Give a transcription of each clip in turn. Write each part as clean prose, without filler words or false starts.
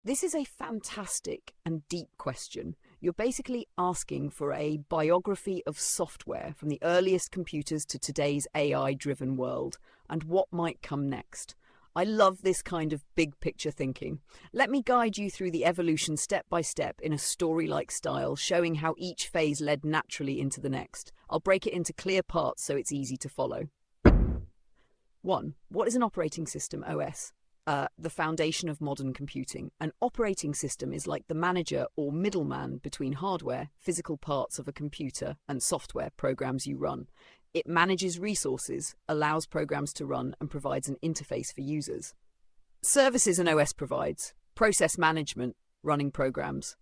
This is a fantastic and deep question. You're basically asking for a biography of software from the earliest computers to today's AI-driven world, and what might come next. I love this kind of big picture thinking. Let me guide you through the evolution step by step in a story-like style, showing how each phase led naturally into the next. I'll break it into clear parts so it's easy to follow. 1. What is an operating system, OS? The foundation of modern computing. An operating system is like the manager or middleman between hardware, physical parts of a computer, and software, programs you run. It manages resources, allows programs to run, and provides an interface for users. Services an OS provides: process management, running programs;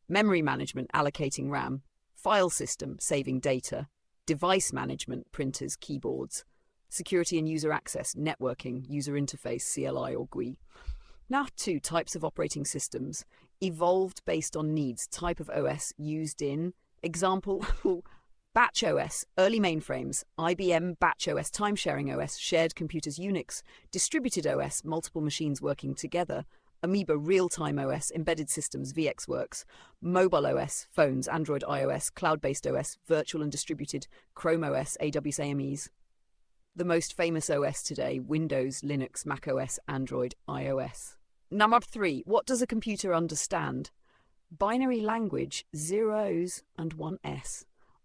memory management, allocating RAM; file system, saving data; device management, printers, keyboards; security and user access, networking, user interface, CLI or GUI. Now, 2 types of operating systems, evolved based on needs, type of OS used in, example, Batch OS, early mainframes; IBM Batch OS, time-sharing OS, shared computers, Unix; distributed OS, multiple machines working together; Amoeba real-time OS, embedded systems, VxWorks; mobile OS, phones, Android, iOS; cloud-based OS, virtual and distributed, Chrome OS, AWS AMEs. The most famous OS today, Windows, Linux, Mac OS, Android, iOS. Number 3, what does a computer understand? Binary language, 0s and 1s.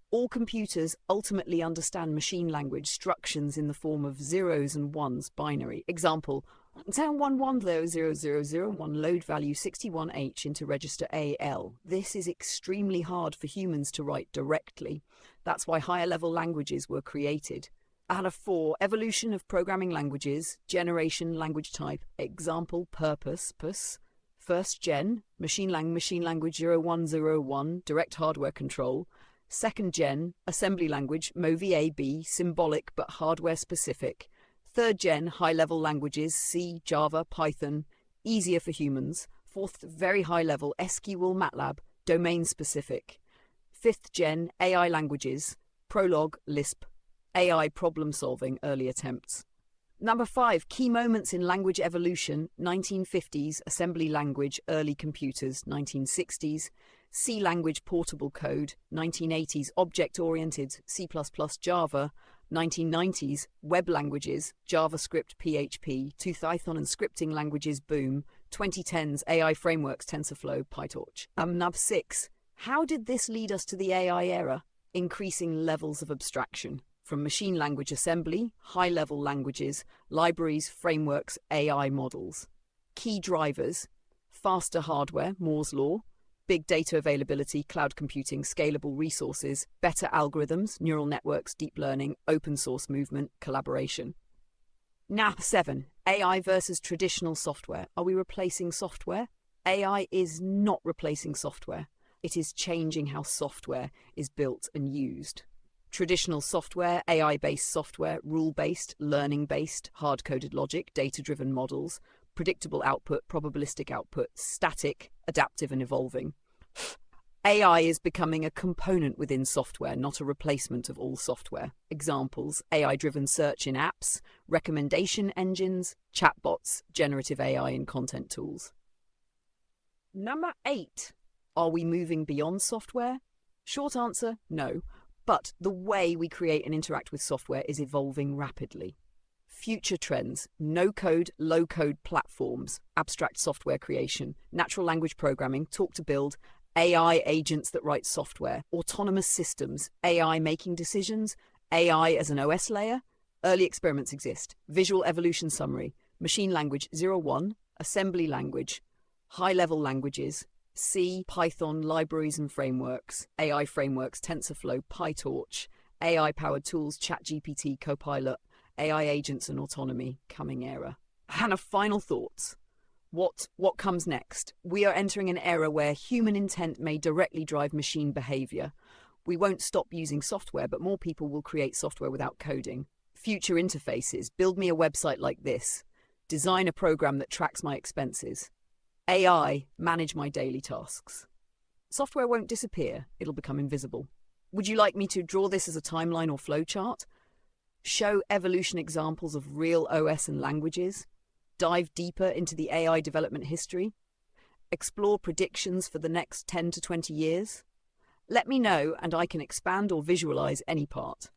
All computers ultimately understand machine language instructions in the form of 0s and 1s, binary. Example, 1011000001 load value 61H into register AL. This is extremely hard for humans to write directly. That's why higher level languages were created. And 4, evolution of programming languages, generation, language type, example, purpose, first gen, machine language 0101, direct hardware control; second gen, assembly language, MOVAB, symbolic but hardware specific; third gen, high level languages, C, Java, Python, easier for humans; fourth, very high level, SQL, MATLAB, domain specific; fifth gen, AI languages, Prolog, Lisp, AI problem-solving, early attempts. Number 5, key moments in language evolution, 1950s, assembly language, early computers, 1960s, C language, portable code, 1980s, object-oriented, C++, Java, 1990s, web languages, JavaScript, PHP, Python and scripting languages, boom, 2010s, AI frameworks, TensorFlow, PyTorch. Number 6, how did this lead us to the AI era? Increasing levels of abstraction. From machine language assembly, high-level languages, libraries, frameworks, AI models. Key drivers: faster hardware, Moore's law; big data availability, cloud computing, scalable resources; better algorithms, neural networks, deep learning, open source movement, collaboration. Now 7, AI versus traditional software. Are we replacing software? AI is not replacing software. It is changing how software is built and used. Traditional software, AI-based software, rule-based, learning-based, hard-coded logic, data-driven models, predictable output, probabilistic output, static, adaptive and evolving. AI is becoming a component within software, not a replacement of all software. Examples: AI-driven search in apps, recommendation engines, chatbots, generative AI in content tools. Number 8. Are we moving beyond software? Short answer, no. But the way we create and interact with software is evolving rapidly. Future trends: no-code, low-code platforms, abstract software creation, natural language programming, talk-to-build, AI agents that write software, autonomous systems, AI making decisions, AI as an OS layer. Early experiments exist. Visual evolution summary: machine language 01, assembly language, high-level languages, C, Python, libraries and frameworks, AI frameworks, TensorFlow, PyTorch, AI-powered tools, ChatGPT, Copilot, AI agents and autonomy, coming era. Hannah, final thoughts. What comes next? We are entering an era where human intent may directly drive machine behavior. We won't stop using software, but more people will create software without coding. Future interfaces: build me a website like this. Design a program that tracks my expenses. AI, manage my daily tasks. Software won't disappear, it'll become invisible. Would you like me to draw this as a timeline or flowchart? Show evolution examples of real OS and languages? Dive deeper into the AI development history? explore predictions for the next 10 to 20 years? Let me know and I can expand or visualize any part.